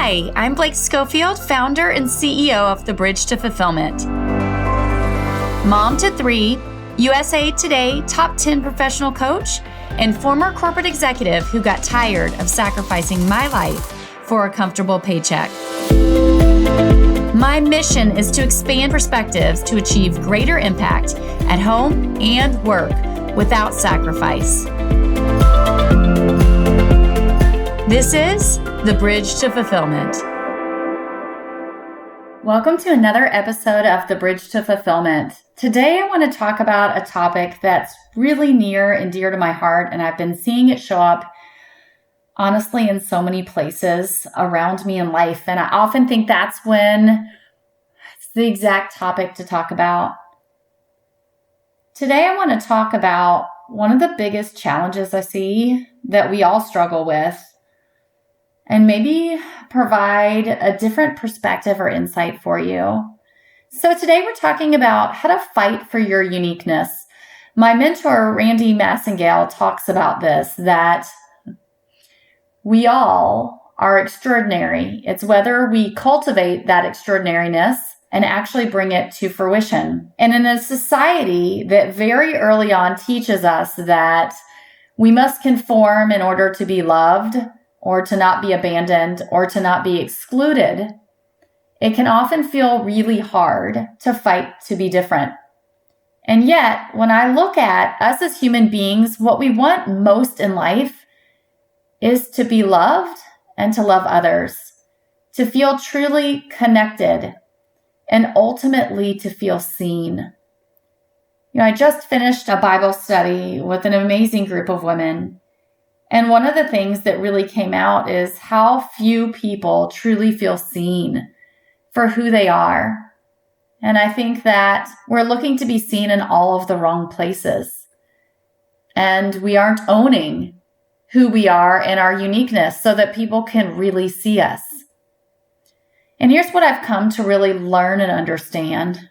Hi, I'm Blake Schofield, founder and CEO of The Bridge to Fulfillment. Mom to 3, USA Today top 10 professional coach, and former corporate executive who got tired of sacrificing my life for a comfortable paycheck. My mission is to expand perspectives to achieve greater impact at home and work without sacrifice. This is The Bridge to Fulfillment. Welcome to another episode of The Bridge to Fulfillment. Today I want to talk about a topic that's really near and dear to my heart, and I've been seeing it show up honestly in so many places around me in life. And I often think that's when it's the exact topic to talk about. Today I want to talk about one of the biggest challenges I see that we all struggle with, and maybe provide a different perspective or insight for you. So today we're talking about how to fight for your uniqueness. My mentor, Randy Massingale, talks about this, that we all are extraordinary. It's whether we cultivate that extraordinariness and actually bring it to fruition. And in a society that very early on teaches us that we must conform in order to be loved, or to not be abandoned, or to not be excluded, it can often feel really hard to fight to be different. And yet, when I look at us as human beings, what we want most in life is to be loved and to love others, to feel truly connected, and ultimately to feel seen. I just finished a Bible study with an amazing group of women. And one of the things that really came out is how few people truly feel seen for who they are. And I think that we're looking to be seen in all of the wrong places. And we aren't owning who we are and our uniqueness so that people can really see us. And here's what I've come to really learn and understand.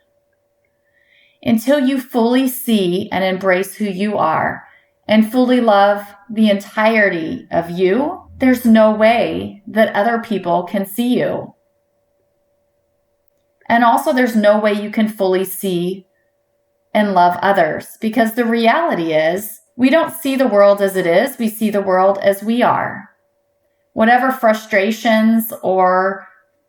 Until you fully see and embrace who you are and fully love the entirety of you, there's no way that other people can see you. And also, there's no way you can fully see and love others, because the reality is we don't see the world as it is, we see the world as we are. Whatever frustrations or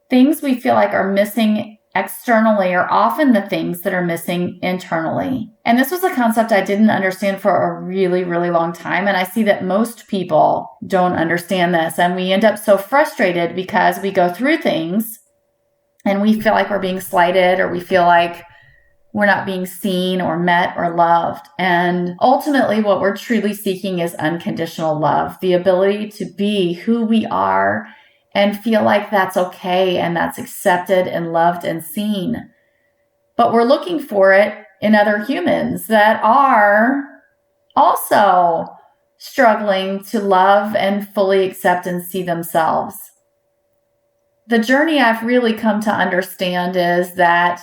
things we feel like are missing externally are often the things that are missing internally. And this was a concept I didn't understand for a really, really long time. And I see that most people don't understand this. And we end up so frustrated because we go through things and we feel like we're being slighted, or we feel like we're not being seen or met or loved. And ultimately, what we're truly seeking is unconditional love, the ability to be who we are and feel like that's okay and that's accepted and loved and seen. But we're looking for it in other humans that are also struggling to love and fully accept and see themselves. The journey I've really come to understand is that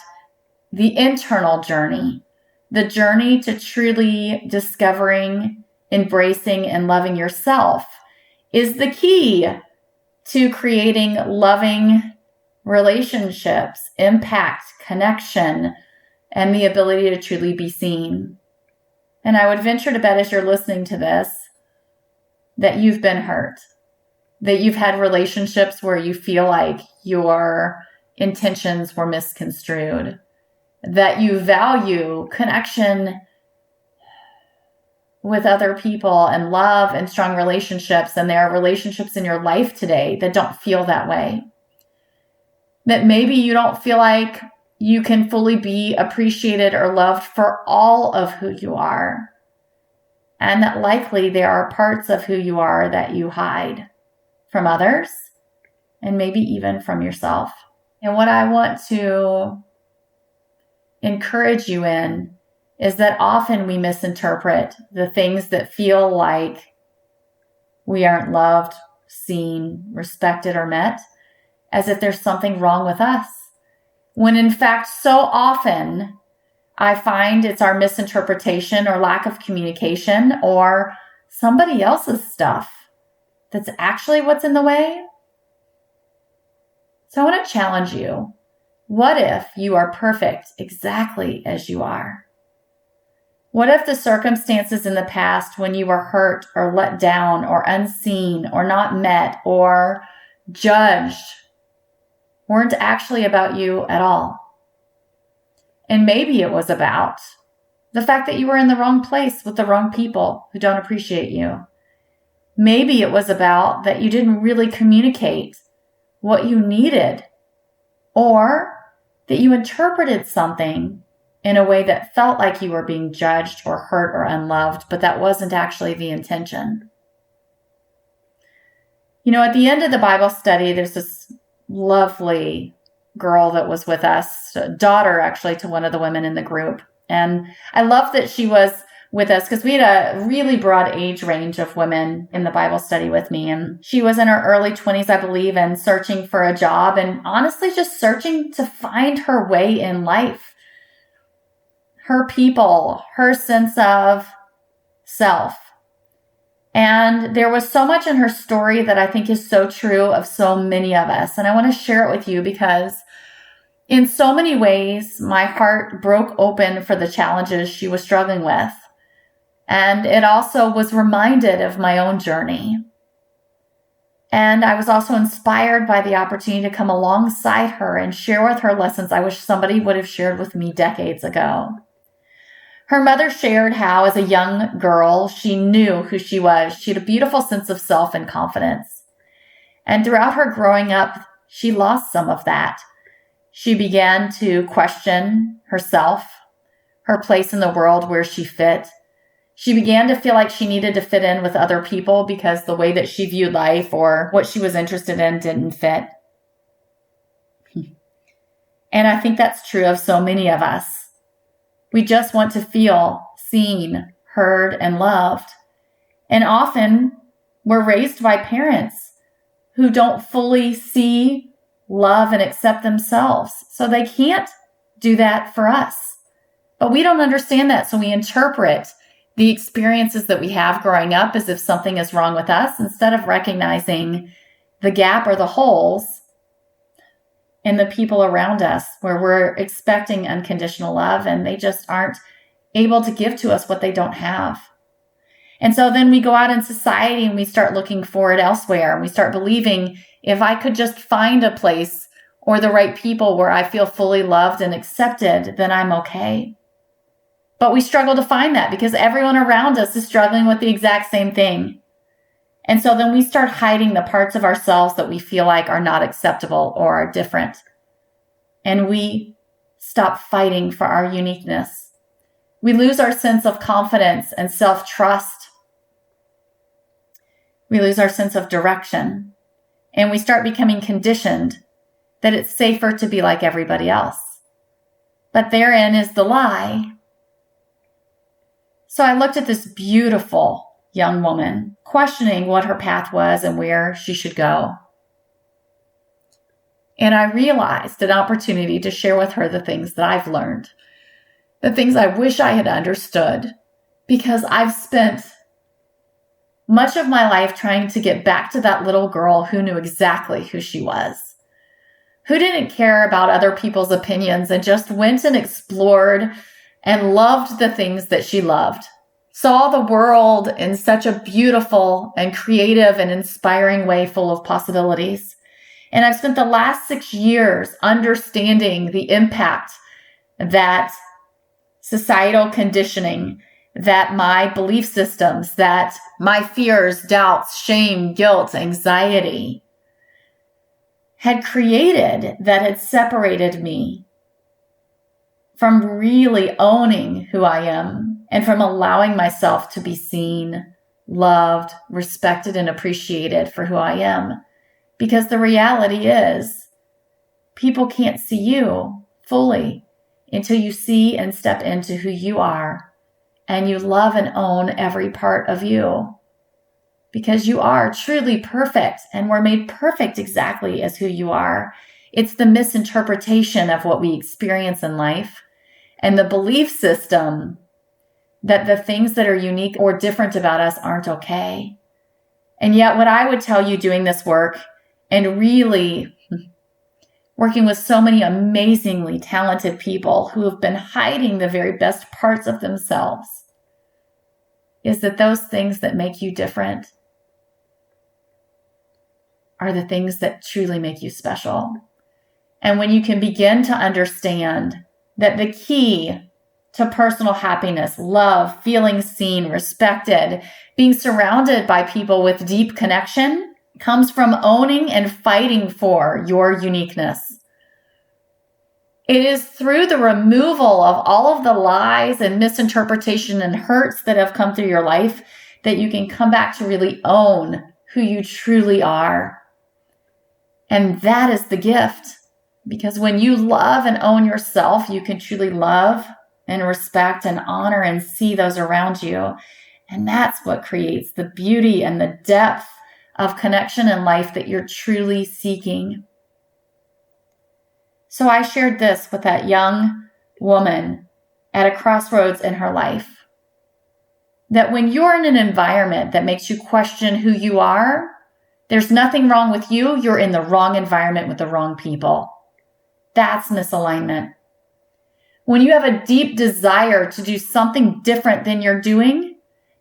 the internal journey, the journey to truly discovering, embracing, and loving yourself, is the key to creating loving relationships, impact, connection, and the ability to truly be seen. And I would venture to bet, as you're listening to this, that you've been hurt, that you've had relationships where you feel like your intentions were misconstrued, that you value connection with other people and love and strong relationships, and there are relationships in your life today that don't feel that way. That maybe you don't feel like you can fully be appreciated or loved for all of who you are. And that likely there are parts of who you are that you hide from others and maybe even from yourself. And what I want to encourage you in is that often we misinterpret the things that feel like we aren't loved, seen, respected, or met as if there's something wrong with us. When in fact, so often I find it's our misinterpretation or lack of communication or somebody else's stuff that's actually what's in the way. So I want to challenge you. What if you are perfect exactly as you are? What if the circumstances in the past when you were hurt or let down or unseen or not met or judged weren't actually about you at all? And maybe it was about the fact that you were in the wrong place with the wrong people who don't appreciate you. Maybe it was about that you didn't really communicate what you needed, or that you interpreted something in a way that felt like you were being judged or hurt or unloved, but that wasn't actually the intention. At the end of the Bible study, there's this lovely girl that was with us, a daughter actually to one of the women in the group. And I love that she was with us because we had a really broad age range of women in the Bible study with me. And she was in her early 20s, I believe, and searching for a job and honestly just searching to find her way in life, her people, her sense of self. And there was so much in her story that I think is so true of so many of us. And I want to share it with you because in so many ways, my heart broke open for the challenges she was struggling with. And it also was reminded of my own journey. And I was also inspired by the opportunity to come alongside her and share with her lessons I wish somebody would have shared with me decades ago. Her mother shared how, as a young girl, she knew who she was. She had a beautiful sense of self and confidence. And throughout her growing up, she lost some of that. She began to question herself, her place in the world, where she fit. She began to feel like she needed to fit in with other people because the way that she viewed life or what she was interested in didn't fit. And I think that's true of so many of us. We just want to feel seen, heard, and loved. And often we're raised by parents who don't fully see, love, and accept themselves. So they can't do that for us. But we don't understand that. So we interpret the experiences that we have growing up as if something is wrong with us instead of recognizing the gap or the holes in the people around us where we're expecting unconditional love and they just aren't able to give to us what they don't have. And so then we go out in society and we start looking for it elsewhere. And we start believing if I could just find a place or the right people where I feel fully loved and accepted, then I'm okay. But we struggle to find that because everyone around us is struggling with the exact same thing. And so then we start hiding the parts of ourselves that we feel like are not acceptable or are different. And we stop fighting for our uniqueness. We lose our sense of confidence and self-trust. We lose our sense of direction. And we start becoming conditioned that it's safer to be like everybody else. But therein is the lie. So I looked at this beautiful young woman, questioning what her path was and where she should go. And I realized an opportunity to share with her the things that I've learned, the things I wish I had understood, because I've spent much of my life trying to get back to that little girl who knew exactly who she was, who didn't care about other people's opinions and just went and explored and loved the things that she loved. Saw the world in such a beautiful and creative and inspiring way full of possibilities. And I've spent the last 6 years understanding the impact that societal conditioning, that my belief systems, that my fears, doubts, shame, guilt, anxiety had created, that had separated me from really owning who I am and from allowing myself to be seen, loved, respected, and appreciated for who I am. Because the reality is, people can't see you fully until you see and step into who you are and you love and own every part of you. Because you are truly perfect and we're made perfect exactly as who you are. It's the misinterpretation of what we experience in life and the belief system that the things that are unique or different about us aren't okay. And yet what I would tell you doing this work and really working with so many amazingly talented people who have been hiding the very best parts of themselves, is that those things that make you different are the things that truly make you special. And when you can begin to understand that the key to personal happiness, love, feeling seen, respected, being surrounded by people with deep connection comes from owning and fighting for your uniqueness. It is through the removal of all of the lies and misinterpretation and hurts that have come through your life that you can come back to really own who you truly are. And that is the gift. Because when you love and own yourself, you can truly love and respect and honor and see those around you. And that's what creates the beauty and the depth of connection in life that you're truly seeking. So I shared this with that young woman at a crossroads in her life. That when you're in an environment that makes you question who you are, there's nothing wrong with you. You're in the wrong environment with the wrong people. That's misalignment. When you have a deep desire to do something different than you're doing,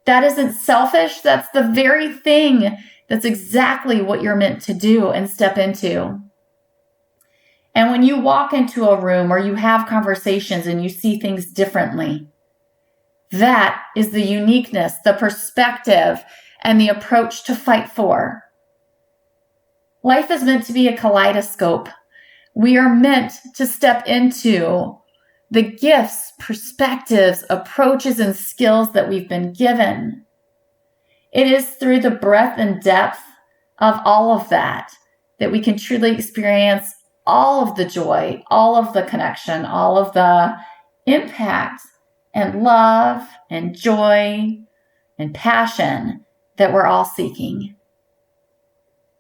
that isn't selfish. That's the very thing that's exactly what you're meant to do and step into. And when you walk into a room or you have conversations and you see things differently, that is the uniqueness, the perspective, and the approach to fight for. Life is meant to be a kaleidoscope. We are meant to step into the gifts, perspectives, approaches, and skills that we've been given. It is through the breadth and depth of all of that that we can truly experience all of the joy, all of the connection, all of the impact and love and joy and passion that we're all seeking.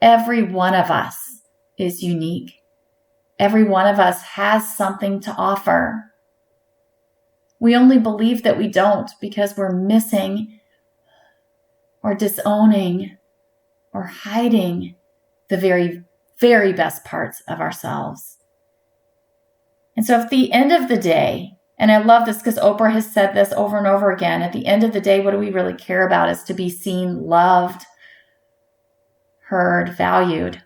Every one of us is unique. Every one of us has something to offer. We only believe that we don't because we're missing or disowning or hiding the very, very best parts of ourselves. And so at the end of the day, and I love this because Oprah has said this over and over again, at the end of the day, what do we really care about is to be seen, loved, heard, valued.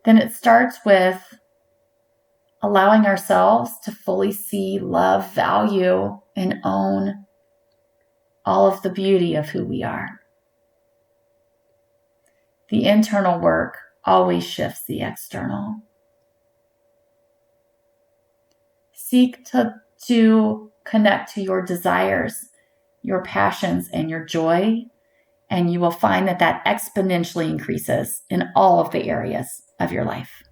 Then it starts with allowing ourselves to fully see, love, value, and own all of the beauty of who we are. The internal work always shifts the external. Seek to connect to your desires, your passions, and your joy, and you will find that exponentially increases in all of the areas of your life.